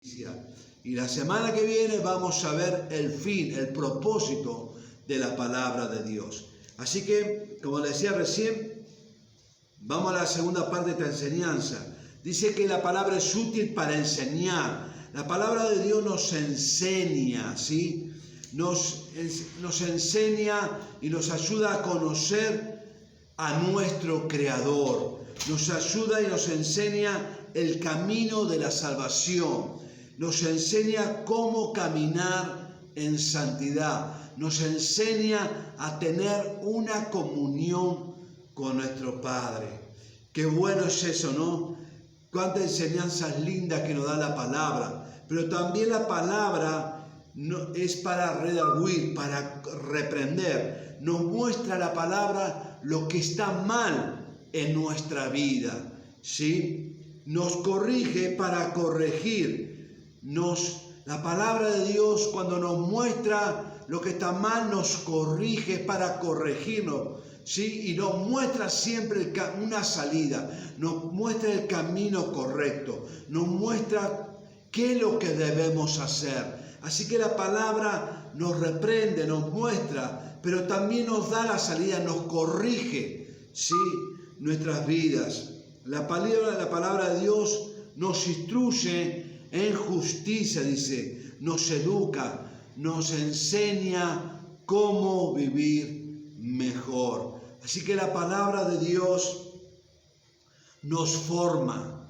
Y la semana que viene vamos a ver el fin, el propósito de la palabra de Dios. Así que, como les decía recién, vamos a la segunda parte de esta enseñanza. Dice que la palabra es útil para enseñar. La palabra de Dios nos enseña, ¿sí? Nos enseña y nos ayuda a conocer a nuestro Creador. Nos ayuda y nos enseña el camino de la salvación. Nos enseña cómo caminar en santidad. Nos enseña a tener una comunión con nuestro Padre. Qué bueno es eso, ¿no? Cuántas enseñanzas lindas que nos da la palabra. Pero también la palabra es para redarguir, para reprender. Nos muestra la palabra lo que está mal en nuestra vida, ¿sí? Nos corrige para corregir. La palabra de Dios, cuando nos muestra lo que está mal, nos corrige para corregirnos, ¿sí? Y nos muestra siempre una salida, nos muestra el camino correcto, nos muestra qué es lo que debemos hacer. Así que la palabra nos reprende, nos muestra, pero también nos da la salida, nos corrige, ¿sí? Nuestras vidas. La palabra de Dios nos instruye en justicia, dice, nos educa, nos enseña cómo vivir mejor. Así que la palabra de Dios nos forma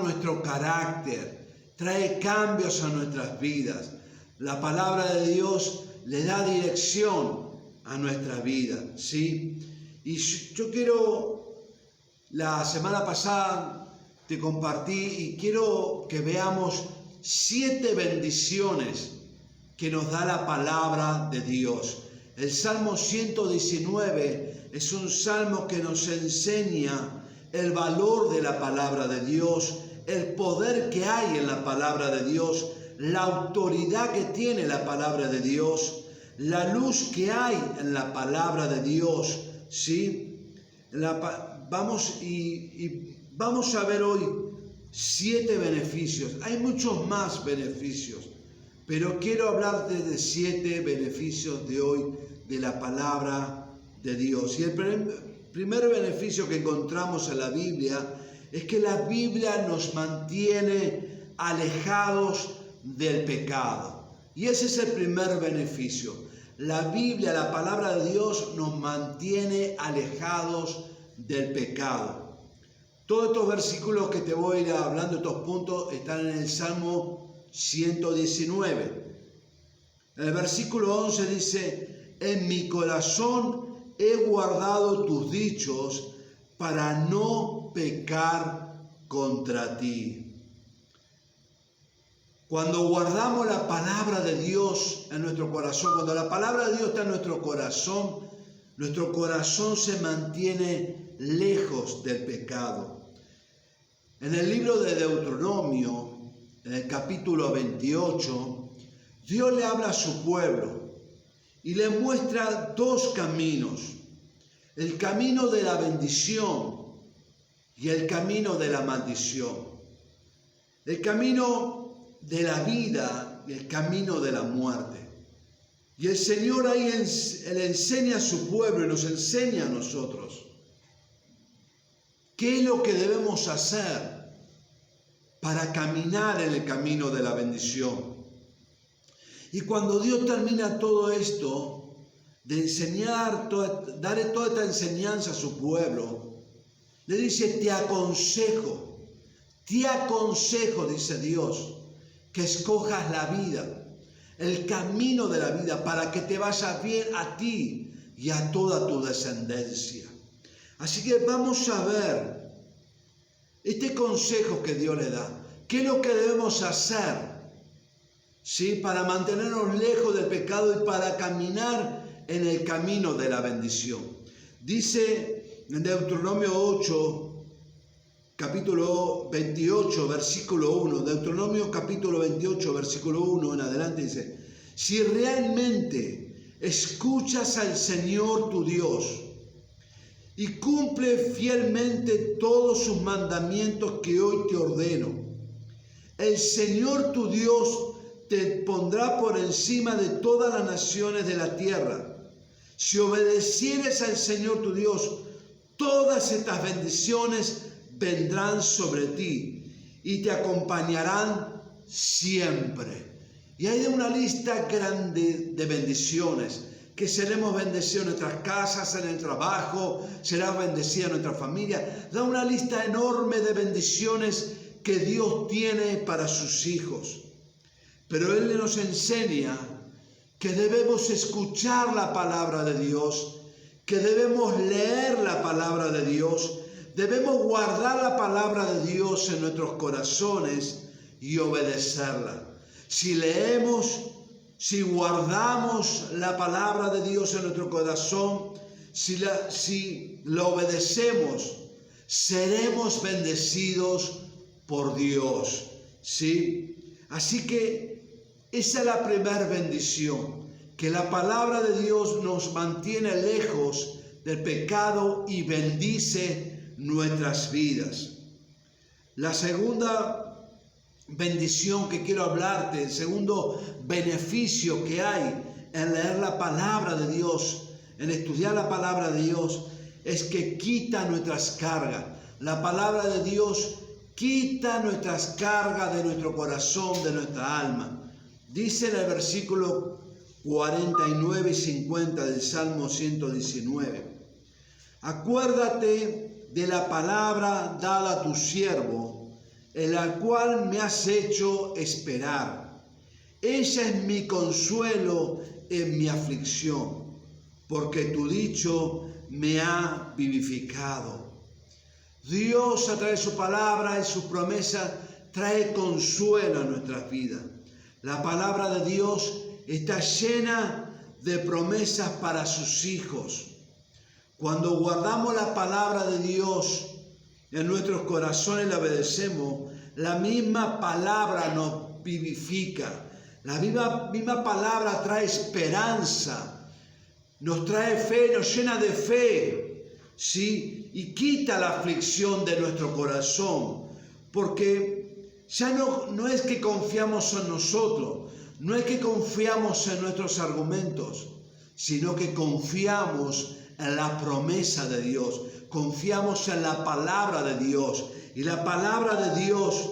nuestro carácter, trae cambios a nuestras vidas. La palabra de Dios le da dirección a nuestra vida, ¿sí? Y yo quiero, la semana pasada te compartí y quiero que veamos 7 bendiciones que nos da la palabra de Dios. El Salmo 119 es un salmo que nos enseña el valor de la palabra de Dios, el poder que hay en la palabra de Dios, la autoridad que tiene la palabra de Dios, la luz que hay en la palabra de Dios, ¿sí? Vamos a ver hoy 7 beneficios. Hay muchos más beneficios, pero quiero hablarte de 7 beneficios de hoy de la palabra de Dios. Y el primer beneficio que encontramos en la Biblia es que la Biblia nos mantiene alejados del pecado. Y ese es el primer beneficio. La Biblia, la palabra de Dios, nos mantiene alejados del pecado. Todos estos versículos que te voy a ir hablando, estos puntos, están en el Salmo 119. En el versículo 11 dice: en mi corazón he guardado tus dichos para no pecar contra ti. Cuando guardamos la palabra de Dios en nuestro corazón, cuando la palabra de Dios está en nuestro corazón se mantiene lejos del pecado. En el libro de Deuteronomio, en el capítulo 28, Dios le habla a su pueblo y le muestra 2 caminos: el camino de la bendición y el camino de la maldición, el camino de la vida y el camino de la muerte. Y el Señor ahí le enseña a su pueblo y nos enseña a nosotros qué es lo que debemos hacer para caminar en el camino de la bendición. Y cuando Dios termina todo esto, de enseñar, darle toda esta enseñanza a su pueblo, le dice: te aconsejo, dice Dios, que escojas la vida, el camino de la vida, para que te vaya bien a ti y a toda tu descendencia. Así que vamos a ver este consejo que Dios le da. ¿Qué es lo que debemos hacer, ¿sí?, para mantenernos lejos del pecado y para caminar en el camino de la bendición? Dice en Deuteronomio 8, capítulo 28, versículo 1, Deuteronomio capítulo 28, versículo 1 en adelante, dice: si realmente escuchas al Señor tu Dios y cumple fielmente todos sus mandamientos que hoy te ordeno, El Señor tu Dios te pondrá por encima de todas las naciones de la tierra. Si obedecieres al Señor tu Dios, todas estas bendiciones vendrán sobre ti y te acompañarán siempre. Y hay una lista grande de bendiciones, que seremos bendecidos en nuestras casas, en el trabajo, será bendecida nuestra familia. Da una lista enorme de bendiciones que Dios tiene para sus hijos. Pero Él nos enseña que debemos escuchar la palabra de Dios, que debemos leer la palabra de Dios, debemos guardar la palabra de Dios en nuestros corazones y obedecerla. Si leemos, si guardamos la palabra de Dios en nuestro corazón, si la obedecemos, seremos bendecidos por Dios, ¿sí? Así que esa es la primera bendición, que la palabra de Dios nos mantiene lejos del pecado y bendice nuestras vidas. La segunda bendición que quiero hablarte, el segundo beneficio que hay en leer la palabra de Dios, en estudiar la palabra de Dios, es que quita nuestras cargas. La palabra de Dios quita nuestras cargas de nuestro corazón, de nuestra alma. Dice en el versículo 49 y 50 del Salmo 119: acuérdate de la palabra dada a tu siervo, en la cual me has hecho esperar. Ella es mi consuelo en mi aflicción, porque tu dicho me ha vivificado. Dios, a través de su palabra y su promesa, trae consuelo a nuestras vidas. La palabra de Dios está llena de promesas para sus hijos. Cuando guardamos la palabra de Dios en nuestros corazones y la obedecemos, la misma palabra nos vivifica. La misma palabra trae esperanza, nos trae fe, nos llena de fe, ¿sí? Y quita la aflicción de nuestro corazón, porque ya no es que confiamos en nosotros, no es que confiamos en nuestros argumentos, sino que confiamos en la promesa de Dios, confiamos en la palabra de Dios. Y la palabra de Dios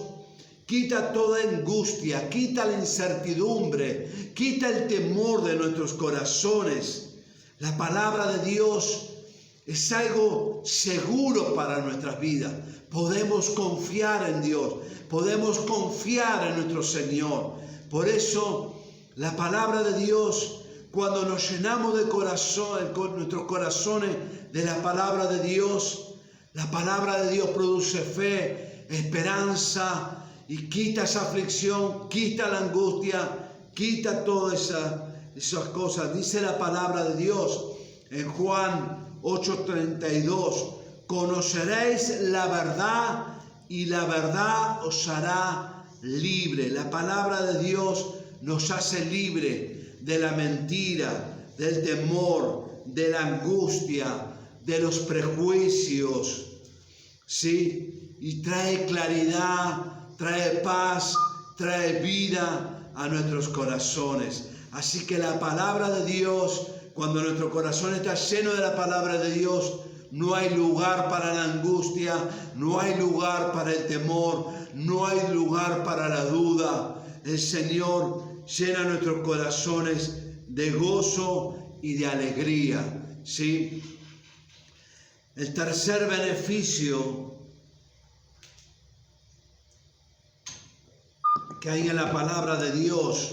quita toda angustia, quita la incertidumbre, quita el temor de nuestros corazones. La palabra de Dios es algo seguro para nuestras vidas. Podemos confiar en Dios, podemos confiar en nuestro Señor. Por eso, la palabra de Dios, cuando nos llenamos de corazón, con nuestros corazones de la palabra de Dios, la palabra de Dios produce fe, esperanza y quita esa aflicción, quita la angustia, quita todas esas cosas. Dice la palabra de Dios en Juan 8:32: conoceréis la verdad y la verdad os hará libre. La palabra de Dios nos hace libre de la mentira, del temor, de la angustia, de los prejuicios, ¿sí? Y trae claridad, trae paz, trae vida a nuestros corazones. Así que la palabra de Dios, cuando nuestro corazón está lleno de la palabra de Dios, no hay lugar para la angustia, no hay lugar para el temor, no hay lugar para la duda. El Señor llena nuestros corazones de gozo y de alegría, ¿sí? El tercer beneficio que hay en la palabra de Dios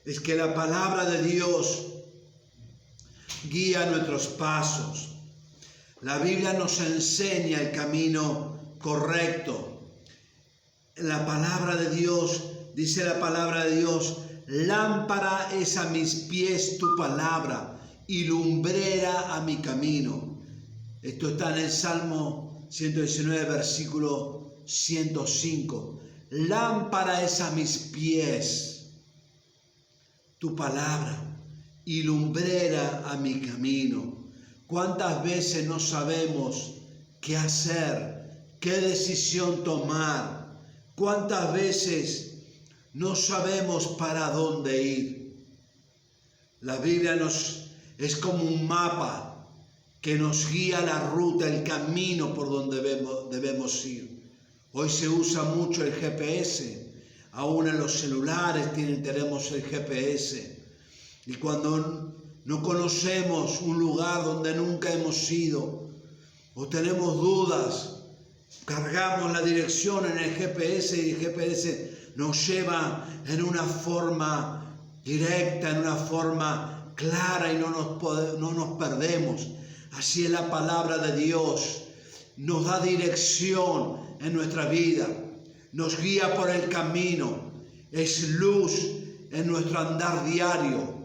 es que la palabra de Dios guía nuestros pasos. La Biblia nos enseña el camino correcto. La palabra de Dios, dice la palabra de Dios: lámpara es a mis pies tu palabra y lumbrera a mi camino. Esto está en el Salmo 119, versículo 105. Lámpara es a mis pies tu palabra y lumbrera a mi camino. ¿Cuántas veces no sabemos qué hacer, qué decisión tomar? ¿Cuántas veces no sabemos para dónde ir? La Biblia es como un mapa que nos guía la ruta, el camino por donde debemos ir. Hoy se usa mucho el GPS, aún en los celulares tenemos el GPS. Y cuando no conocemos un lugar donde nunca hemos ido o tenemos dudas, cargamos la dirección en el GPS y el GPS nos lleva en una forma directa, en una forma clara y no nos perdemos. Así es la palabra de Dios. Nos da dirección en nuestra vida. Nos guía por el camino. Es luz en nuestro andar diario.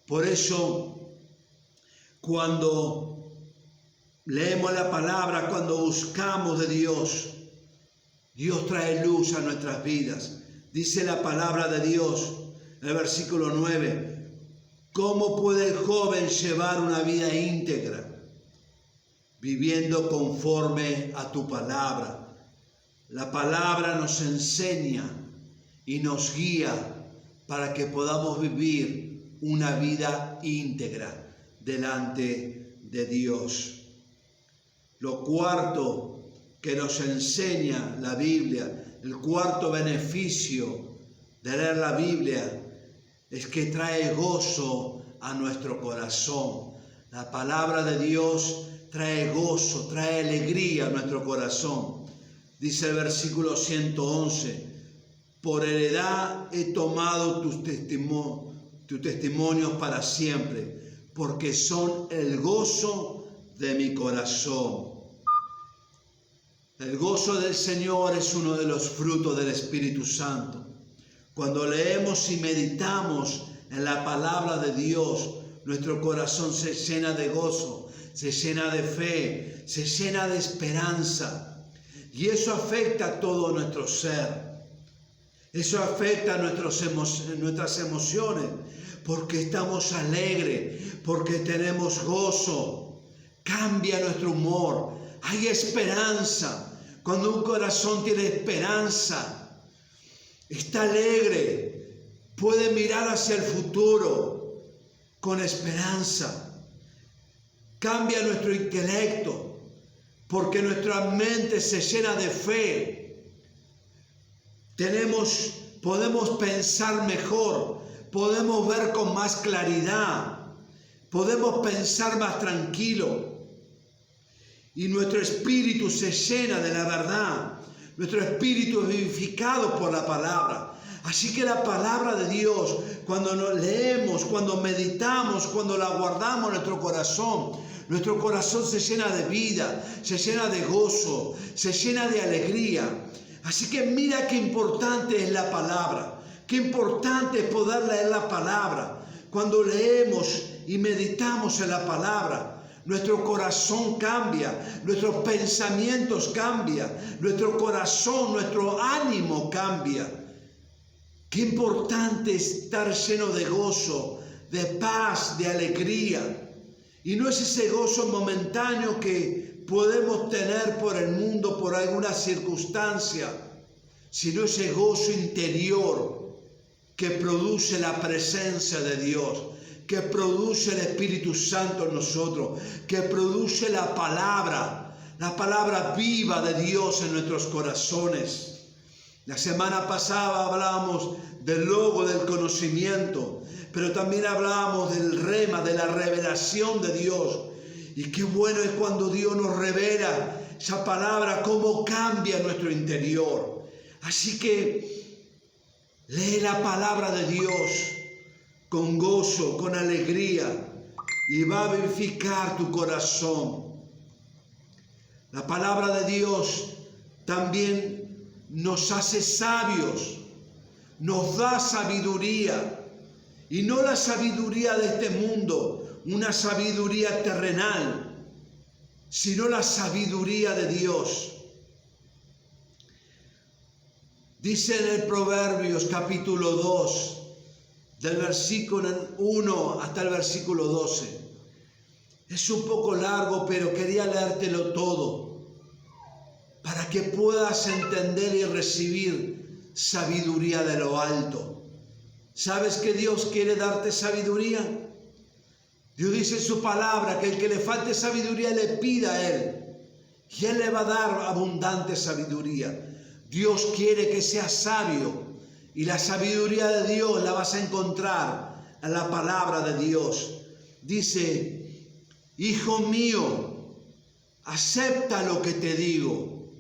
Por eso, cuando leemos la palabra, cuando buscamos de Dios, Dios trae luz a nuestras vidas. Dice la palabra de Dios, en el versículo 9, ¿cómo puede el joven llevar una vida íntegra? Viviendo conforme a tu palabra. La palabra nos enseña y nos guía para que podamos vivir una vida íntegra delante de Dios. Lo cuarto que nos enseña la Biblia, el cuarto beneficio de leer la Biblia, es que trae gozo a nuestro corazón. La palabra de Dios trae gozo, trae alegría a nuestro corazón. Dice el versículo 111, por heredad he tomado tus testimonios para siempre, porque son el gozo de mi corazón. El gozo del Señor es uno de los frutos del Espíritu Santo. Cuando leemos y meditamos en la palabra de Dios, nuestro corazón se llena de gozo, se llena de fe, se llena de esperanza. Y eso afecta a todo nuestro ser. Eso afecta a nuestras emociones, porque estamos alegres, porque tenemos gozo. Cambia nuestro humor. Hay esperanza. Cuando un corazón tiene esperanza, está alegre, puede mirar hacia el futuro con esperanza. Cambia nuestro intelecto, porque nuestra mente se llena de fe. Podemos pensar mejor, podemos ver con más claridad, podemos pensar más tranquilo. Y nuestro espíritu se llena de la verdad. Nuestro espíritu es vivificado por la palabra. Así que la palabra de Dios, cuando nos leemos, cuando meditamos, cuando la guardamos en nuestro corazón se llena de vida, se llena de gozo, se llena de alegría. Así que mira qué importante es la palabra, qué importante es poder leer la palabra. Cuando leemos y meditamos en la palabra, nuestro corazón cambia, nuestros pensamientos cambian, nuestro corazón, nuestro ánimo cambia. Qué importante es estar lleno de gozo, de paz, de alegría. Y no es ese gozo momentáneo que podemos tener por el mundo, por alguna circunstancia, sino ese gozo interior que produce la presencia de Dios, que produce el Espíritu Santo en nosotros, que produce la palabra viva de Dios en nuestros corazones. La semana pasada hablábamos del logo del conocimiento, pero también hablábamos del rema, de la revelación de Dios. Y qué bueno es cuando Dios nos revela esa palabra, cómo cambia nuestro interior. Así que lee la palabra de Dios con gozo, con alegría, y va a vivificar tu corazón. La palabra de Dios también nos hace sabios, nos da sabiduría, y no la sabiduría de este mundo, una sabiduría terrenal, sino la sabiduría de Dios. Dice en el Proverbios capítulo 2, del versículo 1 hasta el versículo 12. Es un poco largo, pero quería leértelo todo. para que puedas entender y recibir sabiduría de lo alto. ¿Sabes que Dios quiere darte sabiduría? Dios dice en su palabra que el que le falte sabiduría le pida a Él, y Él le va a dar abundante sabiduría. Dios quiere que seas sabio, y la sabiduría de Dios la vas a encontrar en la palabra de Dios. Dice: hijo mío, acepta lo que te digo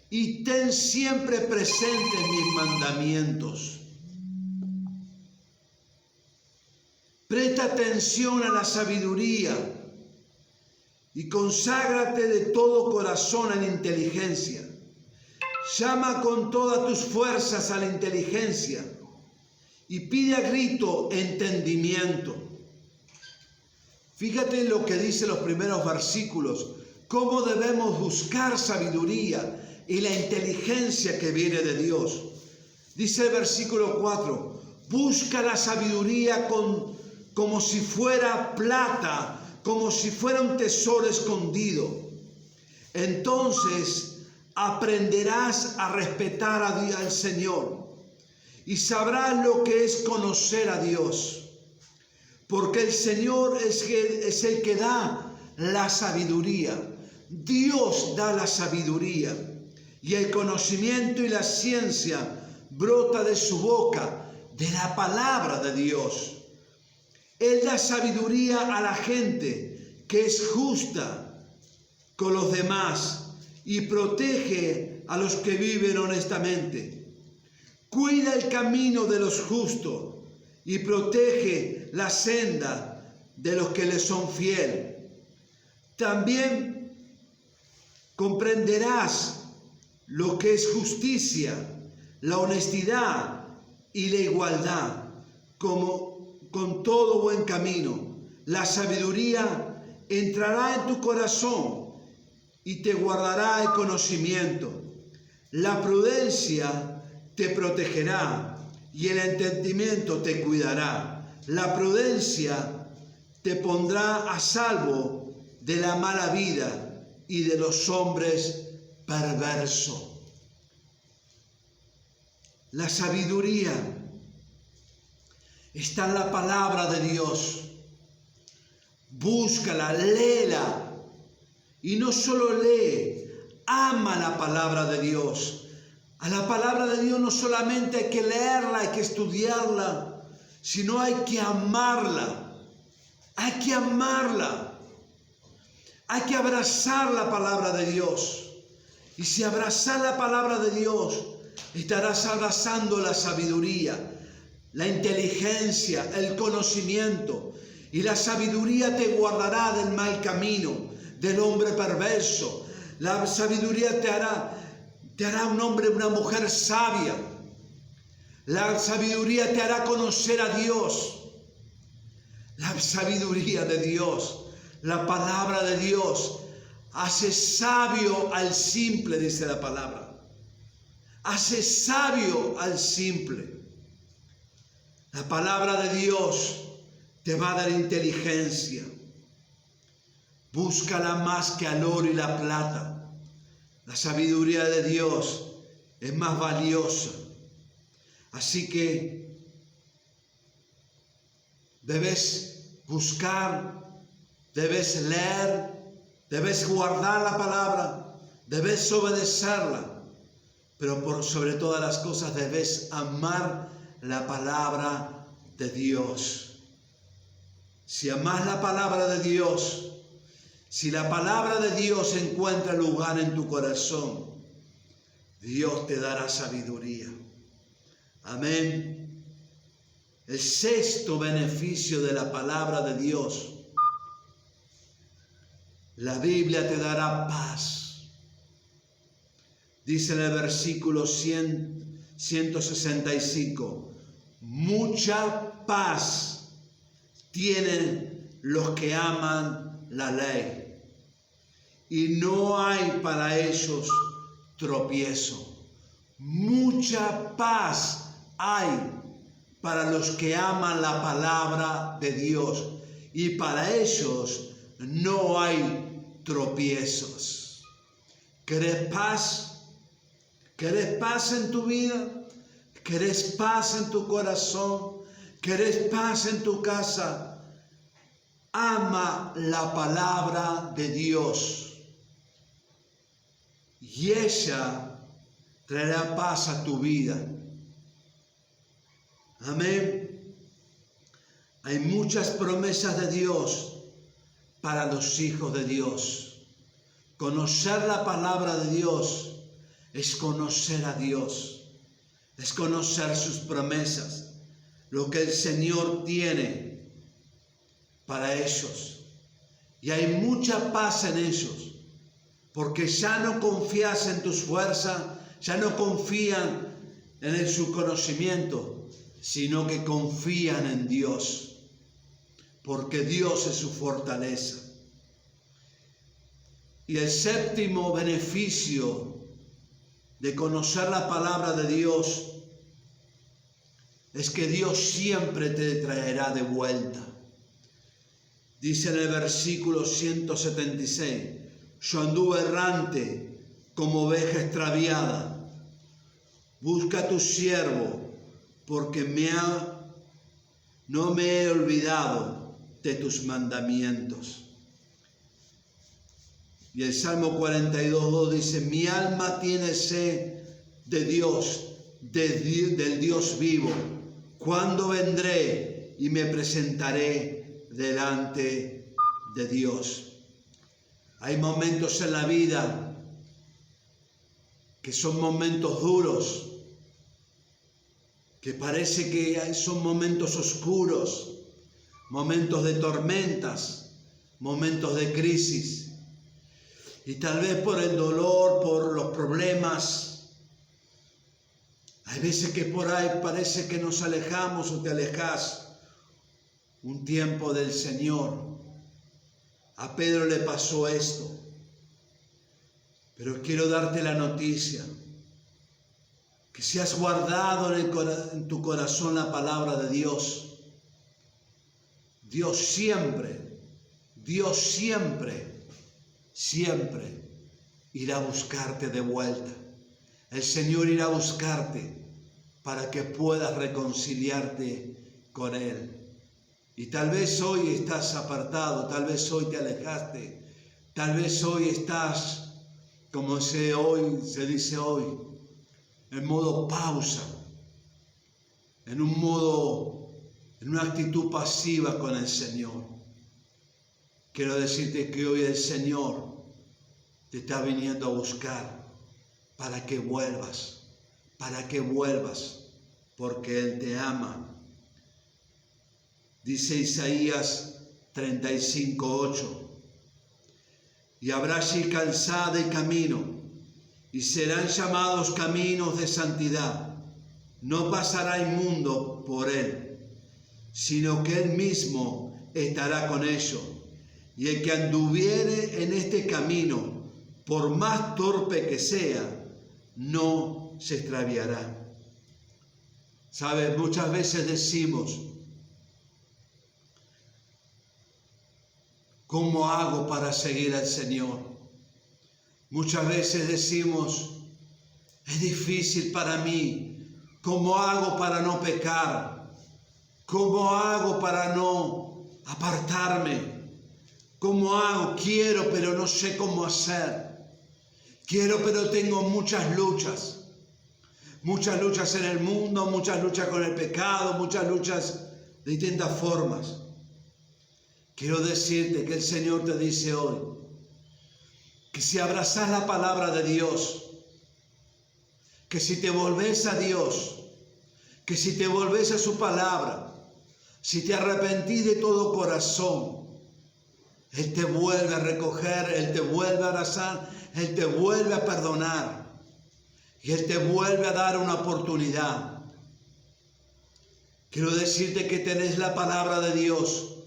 y ten siempre presentes mis mandamientos. Presta atención a la sabiduría y conságrate de todo corazón a la inteligencia. Llama con todas tus fuerzas a la inteligencia y pide a grito entendimiento. Fíjate lo que dice los primeros versículos, cómo debemos buscar sabiduría y la inteligencia que viene de Dios. Dice el versículo 4, busca la sabiduría como si fuera plata, como si fuera un tesoro escondido. Entonces aprenderás a respetar al Señor y sabrás lo que es conocer a Dios, porque el Señor es el que da la sabiduría. Dios da la sabiduría, y el conocimiento y la ciencia brota de su boca, de la palabra de Dios. Él da sabiduría a la gente que es justa con los demás y protege a los que viven honestamente. Cuida el camino de los justos y protege la senda de los que le son fieles. También comprenderás lo que es justicia, la honestidad y la igualdad, con todo buen camino. La sabiduría entrará en tu corazón y te guardará el conocimiento. La prudencia te protegerá y el entendimiento te cuidará. La prudencia te pondrá a salvo de la mala vida y de los hombres perversos. La sabiduría está en la palabra de Dios. Búscala, léela. Y no solo lee, ama la palabra de Dios. A la palabra de Dios no solamente hay que leerla, hay que estudiarla, sino hay que amarla. Hay que amarla. Hay que abrazar la palabra de Dios. Y si abrazas la palabra de Dios, estarás abrazando la sabiduría, la inteligencia, el conocimiento. Y la sabiduría te guardará del mal camino, del hombre perverso. La sabiduría te hará un hombre, una mujer sabia. La sabiduría te hará conocer a Dios. La sabiduría de Dios, la palabra de Dios, hace sabio al simple, dice la palabra. Hace sabio al simple. La palabra de Dios te va a dar inteligencia. Búscala más que al oro y la plata. La sabiduría de Dios es más valiosa. Así que debes buscar, debes leer, debes guardar la palabra, debes obedecerla, pero por sobre todas las cosas debes amar la palabra de Dios. Si amas la palabra de Dios, si la palabra de Dios encuentra lugar en tu corazón, Dios te dará sabiduría. Amén. El sexto beneficio de la palabra de Dios: la Biblia te dará paz. Dice en el versículo 165, mucha paz tienen los que aman la ley, y no hay para ellos tropiezo. Mucha paz hay para los que aman la palabra de Dios, y para ellos no hay tropiezos. ¿Querés paz? ¿Querés paz en tu vida? ¿Querés paz en tu corazón? ¿Querés paz en tu casa? Ama la palabra de Dios y ella traerá paz a tu vida. Amén. Hay muchas promesas de Dios para los hijos de Dios. Conocer la palabra de Dios es conocer a Dios, es conocer sus promesas, lo que el Señor tiene para ellos. Y hay mucha paz en ellos, porque ya no confías en tus fuerzas, ya no confían en su conocimiento, sino que confían en Dios, porque Dios es su fortaleza. Y el séptimo beneficio de conocer la palabra de Dios es que Dios siempre te traerá de vuelta. Dice en el versículo 176, yo anduve errante como oveja extraviada. Busca a tu siervo, porque no me he olvidado de tus mandamientos. Y el Salmo 42:2 dice, mi alma tiene sed de Dios, del Dios vivo. ¿Cuándo vendré y me presentaré delante de Dios? Hay momentos en la vida que son momentos duros, que parece que son momentos oscuros, momentos de tormentas, momentos de crisis. Y tal vez por el dolor, por los problemas, hay veces que por ahí parece que nos alejamos o te alejas un tiempo del Señor. A Pedro le pasó esto, pero quiero darte la noticia, que si has guardado en tu corazón la palabra de Dios, Dios siempre irá a buscarte de vuelta. El Señor irá a buscarte para que puedas reconciliarte con Él. Y tal vez hoy estás apartado, tal vez hoy te alejaste, tal vez hoy estás, como se dice hoy, en modo pausa, en una actitud pasiva con el Señor. Quiero decirte que hoy el Señor te está viniendo a buscar para que vuelvas, porque Él te ama. Dice Isaías 35:8, y habrá allí calzada y camino, y serán llamados caminos de santidad. No pasará inmundo por él, sino que Él mismo estará con ellos. Y el que anduviere en este camino, por más torpe que sea, no se extraviará. ¿Sabes? Muchas veces decimos, ¿cómo hago para seguir al Señor? Muchas veces decimos, es difícil para mí. ¿Cómo hago para no pecar? ¿Cómo hago para no apartarme? ¿Cómo hago? Quiero, pero no sé cómo hacer. Quiero, pero tengo muchas luchas. Muchas luchas en el mundo, muchas luchas con el pecado, muchas luchas de distintas formas. Quiero decirte que el Señor te dice hoy que si abrazas la palabra de Dios, que si te volvés a Dios, que si te volvés a su palabra, si te arrepentís de todo corazón, Él te vuelve a recoger, Él te vuelve a abrazar, Él te vuelve a perdonar y Él te vuelve a dar una oportunidad. Quiero decirte que tenés la palabra de Dios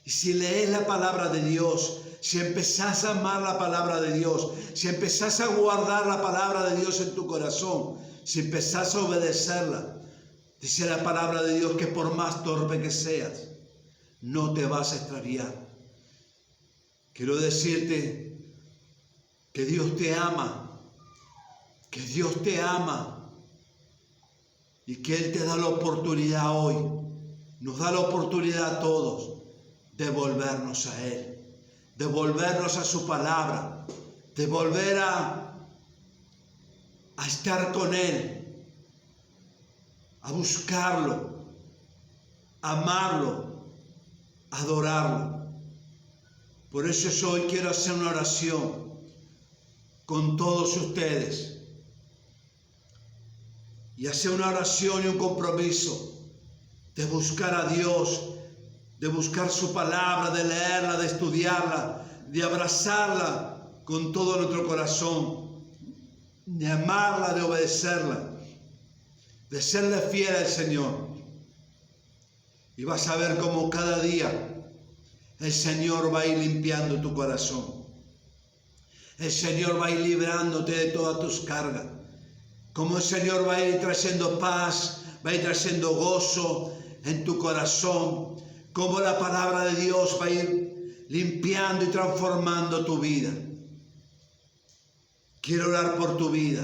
y si lees la palabra de Dios, si empezás a amar la palabra de Dios, si empezás a guardar la palabra de Dios en tu corazón, si empezás a obedecerla, dice la palabra de Dios que por más torpe que seas, no te vas a extraviar. Quiero decirte que Dios te ama que Dios te ama y que Él te da la oportunidad hoy, nos da la oportunidad a todos de volvernos a Él, de volvernos a su palabra, de volver a estar con Él, a buscarlo, a amarlo, a adorarlo. Por eso yo hoy quiero hacer una oración con todos ustedes y hacer una oración y un compromiso de buscar a Dios, de buscar su palabra, de leerla, de estudiarla, de abrazarla con todo nuestro corazón, de amarla, de obedecerla, de serle fiel al Señor. Y vas a ver cómo cada día el Señor va a ir limpiando tu corazón. El Señor va a ir librándote de todas tus cargas. Como el Señor va a ir trayendo paz, va a ir trayendo gozo en tu corazón. Como la palabra de Dios va a ir limpiando y transformando tu vida. Quiero orar por tu vida.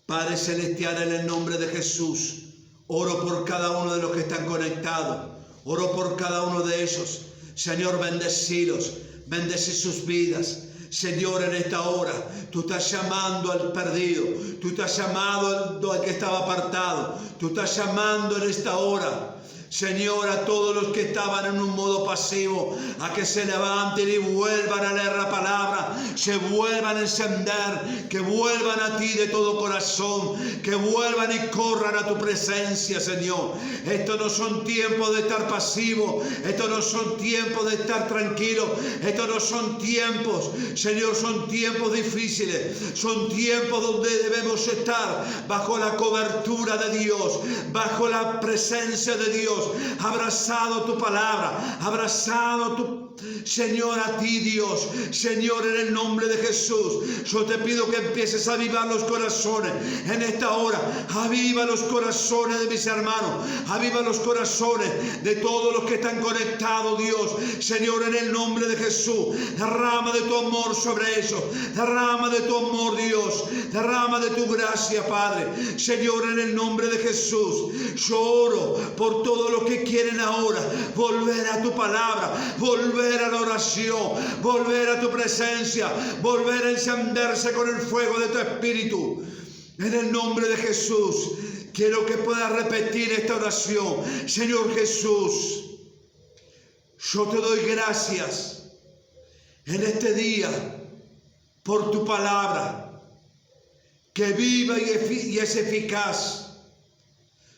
Padre Celestial, en el nombre de Jesús, oro por cada uno de los que están conectados. Oro por cada uno de ellos. Señor, bendecilos, bendece sus vidas. Señor, en esta hora, tú estás llamando al perdido, tú estás llamando al que estaba apartado, tú estás llamando en esta hora, Señor, a todos los que estaban en un modo pasivo, a que se levanten y vuelvan a leer la palabra, se vuelvan a encender, que vuelvan a ti de todo corazón, que vuelvan y corran a tu presencia, Señor. Estos no son tiempos de estar pasivos, estos no son tiempos de estar tranquilos, estos no son tiempos, Señor, son tiempos difíciles, son tiempos donde debemos estar bajo la cobertura de Dios, bajo la presencia de Dios, abrazado tu palabra, abrazado tu Señor, a ti, Dios. Señor, en el nombre de Jesús, yo te pido que empieces a avivar los corazones en esta hora. Aviva los corazones de mis hermanos, aviva los corazones de todos los que están conectados, Dios. Señor, en el nombre de Jesús, derrama de tu amor sobre ellos, derrama de tu amor, Dios, derrama de tu gracia, Padre. Señor, en el nombre de Jesús, yo oro por todos los que quieren ahora volver a tu palabra, volver a la oración, volver a tu presencia, volver a encenderse con el fuego de tu espíritu. En el nombre de Jesús, quiero que puedas repetir esta oración. Señor Jesús, yo te doy gracias en este día por tu palabra, que viva y es eficaz.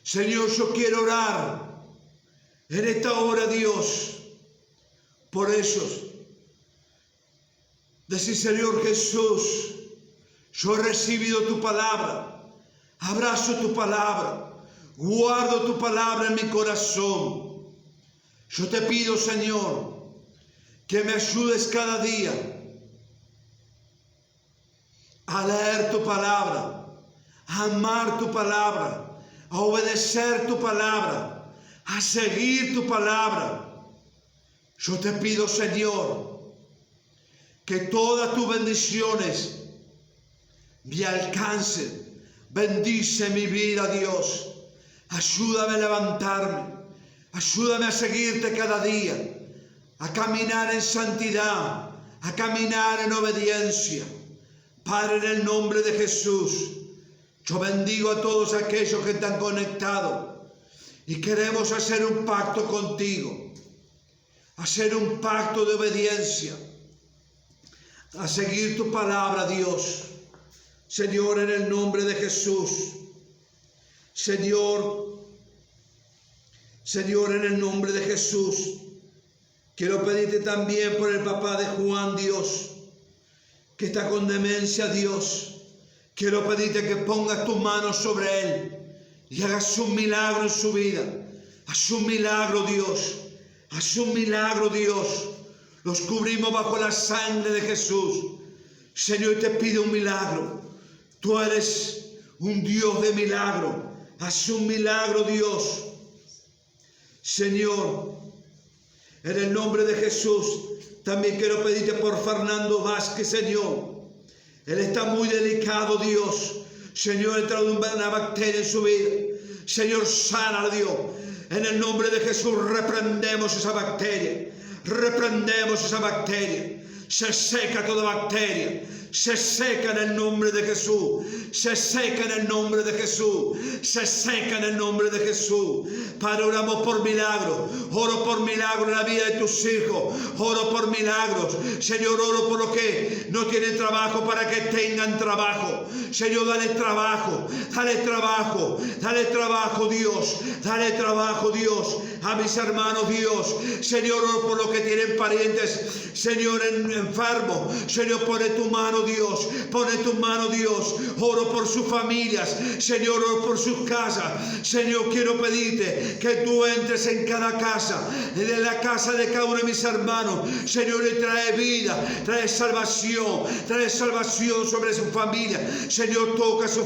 Señor, yo quiero orar en esta hora, Dios, por ellos. Decir, Señor Jesús, yo he recibido tu palabra, abrazo tu palabra, guardo tu palabra en mi corazón. Yo te pido, Señor, que me ayudes cada día a leer tu palabra, a amar tu palabra, a obedecer tu palabra, a seguir tu palabra. Yo te pido, Señor, que todas tus bendiciones me alcancen. Bendice mi vida, Dios. Ayúdame a levantarme. Ayúdame a seguirte cada día, a caminar en santidad, a caminar en obediencia. Padre, en el nombre de Jesús, yo bendigo a todos aquellos que están conectados y queremos hacer un pacto contigo. Hacer un pacto de obediencia, a seguir tu palabra, Dios. Señor, en el nombre de Jesús. Señor, en el nombre de Jesús. Quiero pedirte también por el papá de Juan, Dios, que está con demencia, Dios. Quiero pedirte que pongas tus manos sobre él y hagas un milagro en su vida. Haz un milagro, Dios. Haz un milagro, Dios. Los cubrimos bajo la sangre de Jesús. Señor, te pido un milagro. Tú eres un Dios de milagro. Haz un milagro, Dios. Señor, en el nombre de Jesús, también quiero pedirte por Fernando Vázquez, Señor. Él está muy delicado, Dios. Señor, entra una bacteria en su vida. Señor, sana, Dios. En el nombre de Jesús reprendemos esa bacteria. Reprendemos esa bacteria. Se seca toda bacteria. Se seca en el nombre de Jesús. Se seca en el nombre de Jesús. Se seca en el nombre de Jesús. Padre, oramos por milagros. Oro por milagros en la vida de tus hijos. Oro por milagros. Señor, oro por los que no tienen trabajo para que tengan trabajo. Señor, dale trabajo. Dale trabajo. Dale trabajo, Dios. Dale trabajo, Dios. A mis hermanos, Dios. Señor, oro por los que tienen parientes, Señor, enfermos. Señor, pone tu mano, Dios. Pone tu mano, Dios. Oro por sus familias. Señor, oro por sus casas. Señor, quiero pedirte que tú entres en cada casa, en la casa de cada uno de mis hermanos. Señor, y trae vida, trae salvación sobre su familia. Señor, toca su